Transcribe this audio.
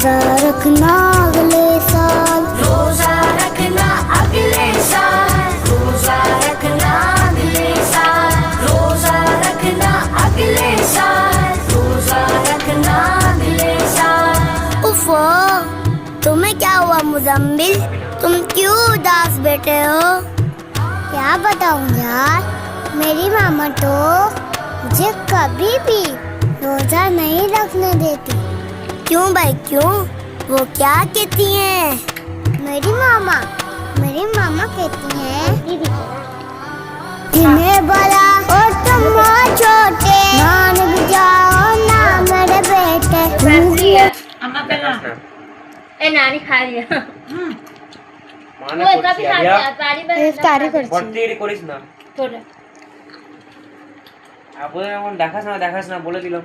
रोजा रखना अगले साल, रोजा रखना अगले साल, रोजा रखना अगले साल, रोजा रखना अगले साल, रोजा रखना अगले साल। उफ़ो, तुम्हें क्या हुआ मुजम्मिल? तुम क्यों उदास बैठे हो? क्या बताऊं यार, मेरी मामा तो मुझे कभी भी रोजा नहीं रखने देती। क्यों भाई क्यों? वो क्या कहती हैं? मेरी मामा कहती हैं जिन्हें बड़ा और तुम छोटे, मान भी जाओ ना मेरे बेटे। अम्मा पहला ए नानी खा लिया মানে ওই করছি কপি খা আরিয়া তারি ইফতারি করছি। ভর্তি করিস না করে আবু এমন দেখাস না বলে দিলাম